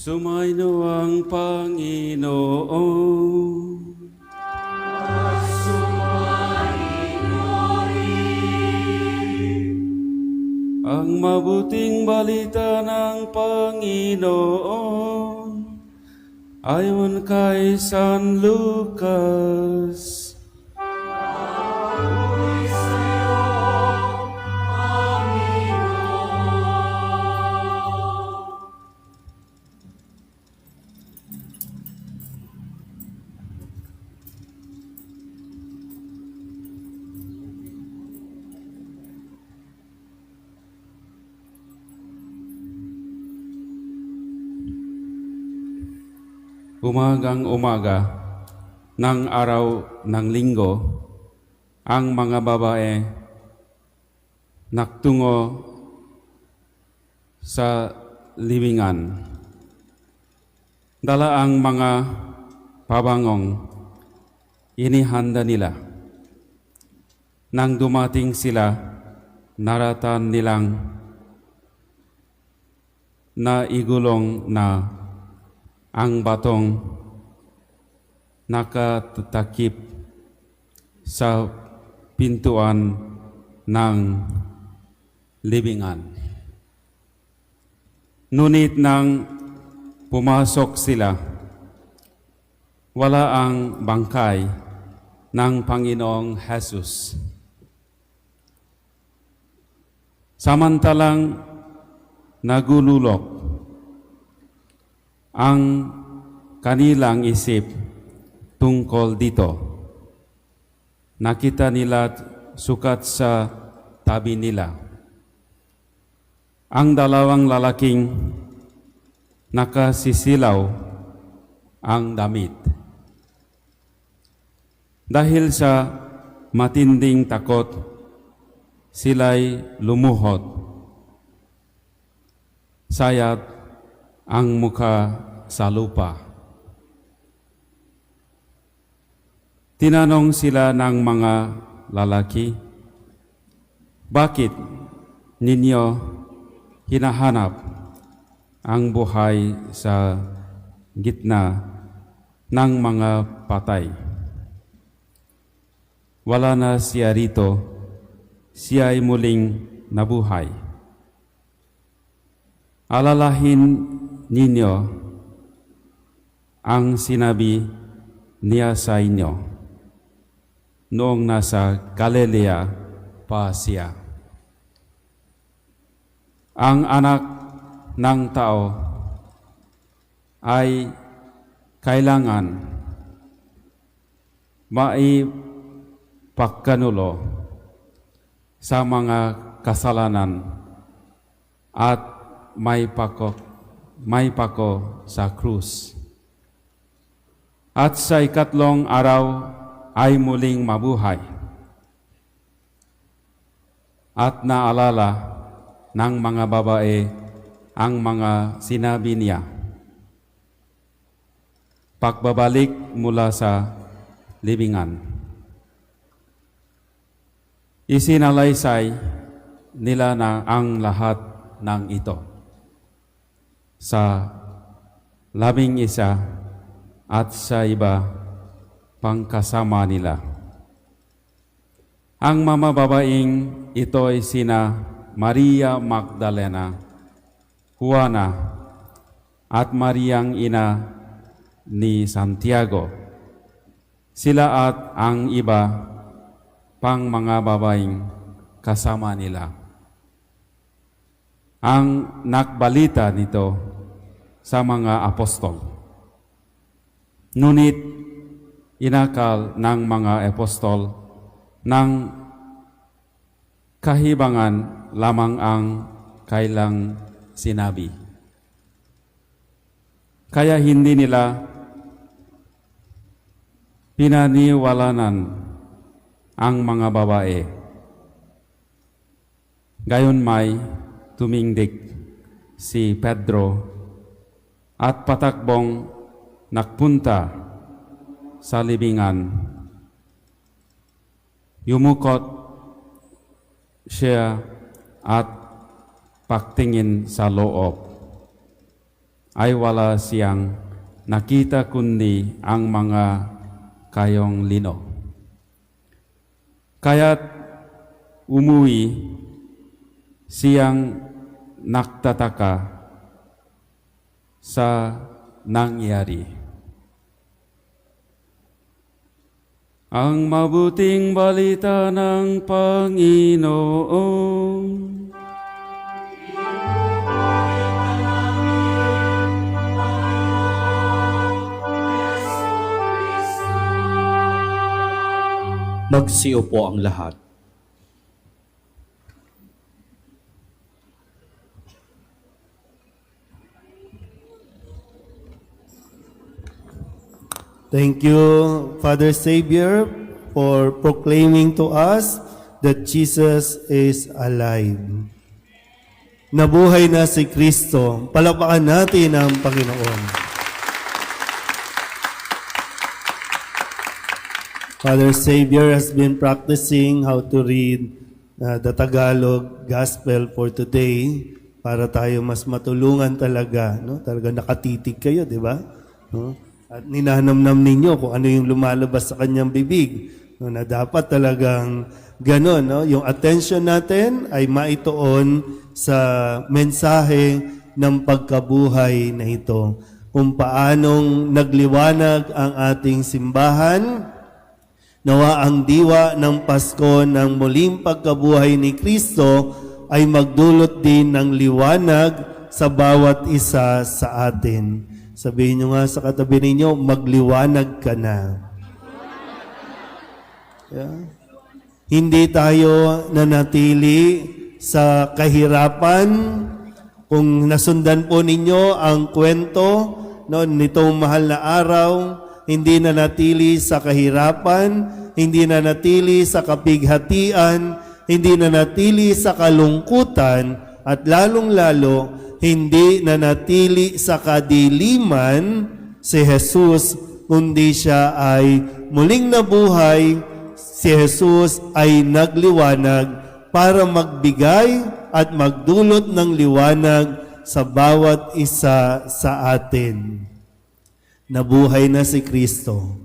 Sumaino ang Panginoon. Ang mabuting balita ng Panginoon ayon kay San Lucas. Umagang umaga ng araw ng linggo, ang mga babae nagtungo sa libingan. Dala ang mga pabangong inihanda nila. Nang dumating sila, naratan nilang naigulong na ang batong nakatakip sa pintuan ng libingan. Ngunit nang pumasok sila, wala ang bangkay ng Panginoong Jesus. Samantalang nagululok ang kanilang isip tungkol dito, nakita nila sukat sa tabi nila ang dalawang lalaking nakasisilaw ang damit. Dahil sa matinding takot, sila'y lumuhod. Sayat ang mukha sa lupa. Tinanong sila ng mga lalaki, "Bakit ninyo hinahanap ang buhay sa gitna ng mga patay? Wala na siya rito, siya ay muling nabuhay. Alalahin ninyo ang sinabi niya sa inyo noong nasa Galilea pa siya. Ang anak ng tao ay kailangan maipagkanulo sa mga kasalanan at may pako sa krus. At sa ikatlong araw ay muling mabuhay. At naalala ng mga babae ang mga sinabi niya. Pagbabalik mula sa libingan, isinalaysay nila na ang lahat ng ito sa 11 at sa iba pang kasama nila. Ang mga babaeng ito ay sina Maria Magdalena, Juana, at Mariang ina ni Santiago. Sila at ang iba pang mga babaeng kasama nila. Ang nakbalita nito sa mga apostol. Ngunit inakal ng mga apostol ng kahibangan lamang ang kailang sinabi. Kaya hindi nila pinaniwalanan ang mga babae. Gayon may tumindig si Pedro at patakbong nagpunta sa libingan. Yumukot siya at pagtingin sa loob. ay wala siyang nakita kundi ang mga kayong lino. Kaya't umuwi siyang nagtataka sa nangyari. Ang mabuting balita ng Panginoon. Magsiupo ang lahat. Thank you, Father Savior, for proclaiming to us that Jesus is alive. Nabuhay na si Kristo. Palakpakan natin ang Panginoon. Father Savior has been practicing how to read the Tagalog Gospel for today para tayo mas matulungan talaga. No? Talaga nakatitig kayo, di ba? No? At ninanamnam ninyo kung ano yung lumalabas sa kanyang bibig. No, na dapat talagang gano'n. No? Yung attention natin ay maituon sa mensahe ng pagkabuhay na ito. Kung paanong nagliwanag ang ating simbahan, nawa ang diwa ng Pasko ng muling pagkabuhay ni Kristo ay magdulot din ng liwanag sa bawat isa sa atin. Sabihin nyo nga sa katabi ninyo, magliwanag ka na. Yeah. Hindi tayo nanatili sa kahirapan. Kung nasundan po ninyo ang kwento nitong mahal na araw, hindi nanatili sa kahirapan, hindi nanatili sa kapighatian, hindi nanatili sa kalungkutan, at lalong-lalo, hindi nanatili sa kadiliman si Jesus, kundi siya ay muling nabuhay. Si Jesus ay nagliwanag para magbigay at magdulot ng liwanag sa bawat isa sa atin. Nabuhay na si Kristo.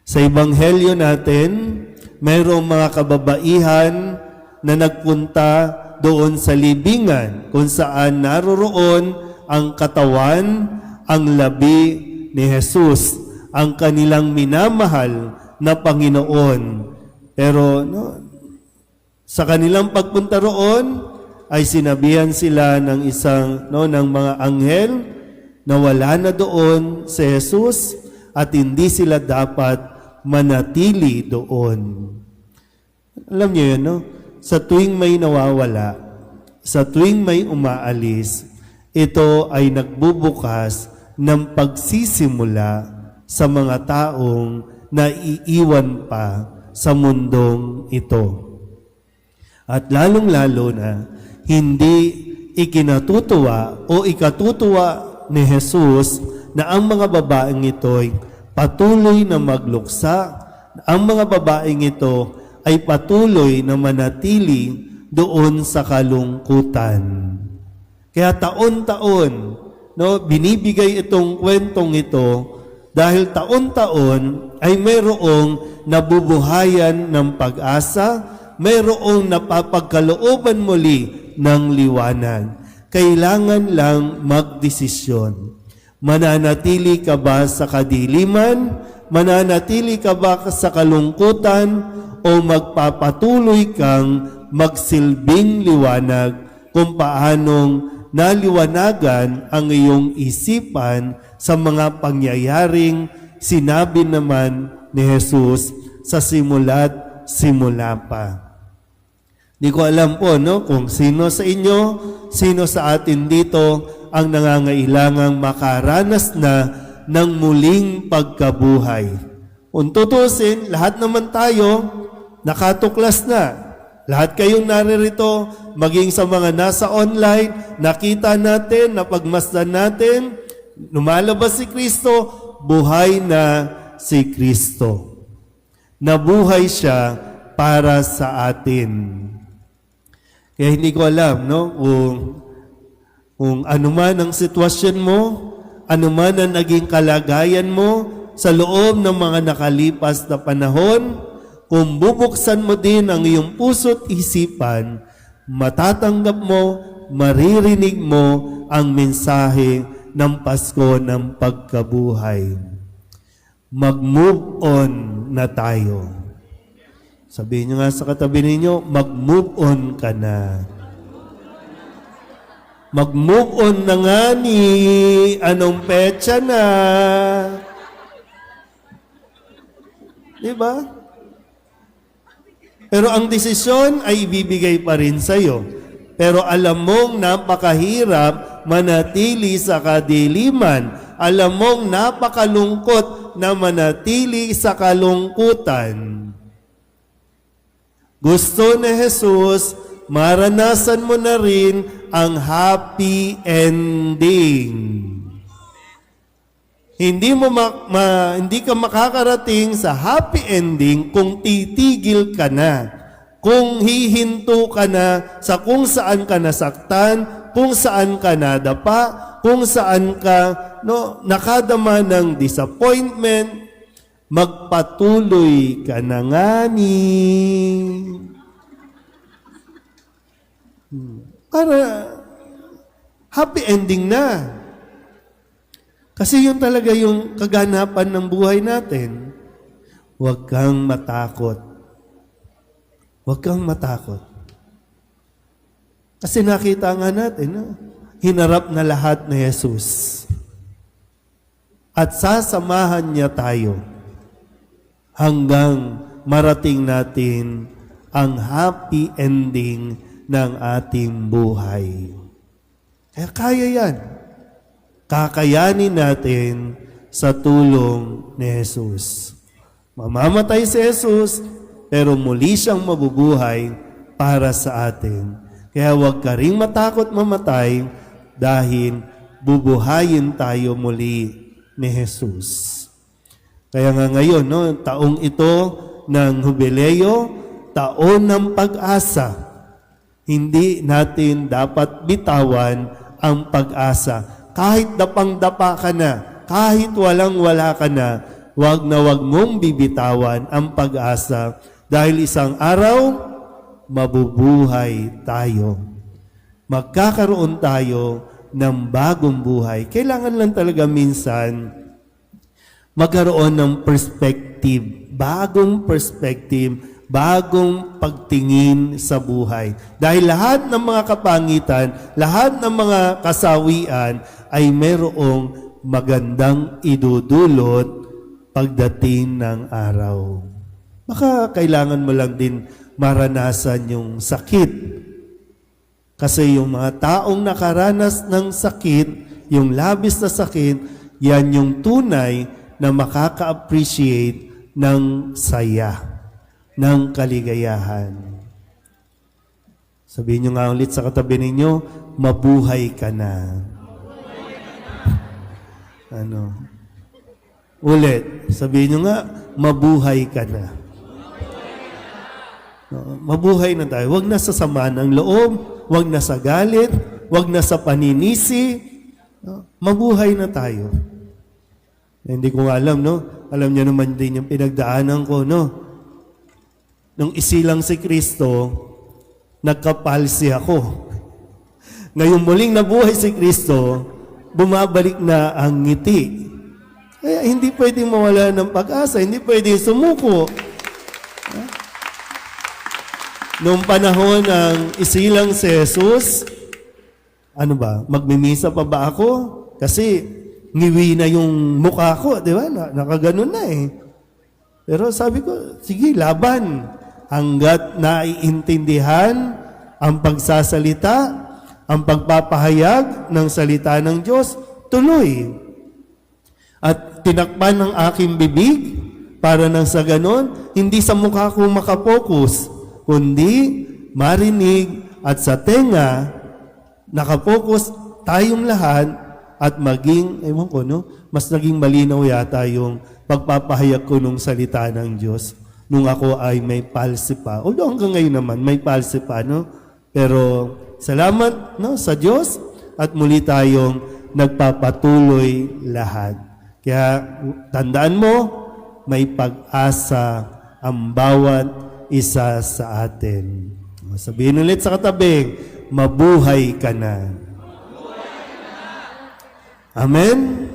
Sa Ebanghelyo natin, mayroong mga kababaihan na nagpunta doon sa libingan kung saan naroroon ang katawan, ang labi ni Jesus, ang kanilang minamahal na Panginoon. Pero sa kanilang pagpunta roon ay sinabihan sila ng ng mga anghel na wala na doon si Jesus at hindi sila dapat manatili doon. Alam niyo yun, no? Sa tuwing may nawawala, sa tuwing may umaalis, ito ay nagbubukas ng pagsisimula sa mga taong naiiwan pa sa mundong ito. At lalong-lalo na, hindi ikinatutuwa o ikatutuwa ni Jesus na ang mga babaeng ito'y patuloy na magluksa, ang mga babaeng ito ay patuloy na manatili doon sa kalungkutan. Kaya taon-taon, binibigay itong kwentong ito dahil taon-taon ay mayroong nabubuhayan ng pag-asa, mayroong napapagkalooban muli ng liwanag. Kailangan lang magdesisyon. Mananatili ka ba sa kadiliman? Mananatili ka ba sa kalungkutan? O magpapatuloy kang magsilbing liwanag kung paanong naliwanagan ang iyong isipan sa mga pangyayaring sinabi naman ni Jesus sa simula pa. Di ko alam po kung sino sa inyo, sino sa atin dito ang nangangailangang makaranas na ng muling pagkabuhay. Kung tutusin, lahat naman tayo nakatuklas na. Lahat kayong naririto, maging sa mga nasa online, nakita natin, napagmasdan natin, lumalabas si Kristo, buhay na si Kristo. Nabuhay siya para sa atin. Kaya hindi ko alam, kung Kung ano man ang sitwasyon mo, ano man ang naging kalagayan mo sa loob ng mga nakalipas na panahon, kung bubuksan mo din ang iyong puso't isipan, matatanggap mo, maririnig mo ang mensahe ng Pasko ng pagkabuhay. Mag-move on na tayo. Sabihin nyo nga sa katabi ninyo, mag-move on ka na. Mag-move on na nga ni anong petsa na. Diba? Pero ang desisyon ay ibibigay pa rin sa'yo. Pero alam mong napakahirap manatili sa kadiliman. Alam mong napakalungkot na manatili sa kalungkutan. Gusto ni Jesus, maranasan mo na rin ang happy ending. Hindi ka makakarating sa happy ending kung titigil ka na. Kung hihinto ka na sa kung saan ka nasaktan, kung saan ka nadapa, kung saan ka nakadama ng disappointment, magpatuloy ka na nga ni. Para happy ending na. Kasi yun talaga yung kaganapan ng buhay natin. Huwag kang matakot. Huwag kang matakot. Kasi nakita nga natin, hinarap na lahat ni Jesus. At sasamahan niya tayo hanggang marating natin ang happy ending ng ating buhay. Kaya kaya yan. Kakayanin natin sa tulong ni Jesus. Mamamatay si Jesus, pero muli siyang mabubuhay para sa atin. Kaya huwag ka ring matakot mamatay dahil bubuhayin tayo muli ni Jesus. Kaya nga ngayon, taong ito ng Jubileo, taon ng pag-asa. Hindi natin dapat bitawan ang pag-asa. Kahit dapang-dapa ka na, kahit walang-wala ka na, wag mong bibitawan ang pag-asa dahil isang araw, mabubuhay tayo. Magkakaroon tayo ng bagong buhay. Kailangan lang talaga minsan magkaroon ng perspective, bagong perspective, bagong pagtingin sa buhay. Dahil lahat ng mga kapangitan, lahat ng mga kasawian ay merong magandang idudulot pagdating ng araw. Baka kailangan mo lang din maranasan yung sakit. Kasi yung mga taong nakaranas ng sakit, yung labis na sakit, yan yung tunay na makaka-appreciate ng saya, ng kaligayahan. Sabihin nyo nga ulit sa katabi ninyo, mabuhay ka na. Ulit, sabihin nyo nga, mabuhay ka na. Mabuhay na tayo. Huwag na sa sama ng loob, huwag na sa galit, huwag na sa paninisi. Mabuhay na tayo. Hindi ko alam, Alam niyo naman din yung pinagdaanan ko, Nung isilang si Kristo, nagkapalsi ako. Ngayong muling nabuhay si Kristo, bumabalik na ang ngiti. Kaya hindi pwedeng mawala ng pag-asa, hindi pwedeng sumuko. Noong panahon ng isilang si Jesus, magmimisa pa ba ako? Kasi ngiwi na yung mukha ko, di ba? Nakaganon na eh. Pero sabi ko, sige, laban. Hanggat naiintindihan ang pagsasalita, ang pagpapahayag ng salita ng Diyos, tuloy. At tinakpan ng aking bibig para nang sa ganon, hindi sa mukha ko makapokus, kundi marinig at sa tenga, nakapokus tayong lahat at maging, mas naging malinaw yata yung pagpapahayag ko ng salita ng Diyos nung ako ay may palsy pa. Although hanggang ngayon naman, may palsy pa, Pero salamat, sa Diyos at muli tayong nagpapatuloy lahat. Kaya tandaan mo, may pag-asa ang bawat isa sa atin. Sabihin ulit sa katabi, mabuhay ka na. Amen?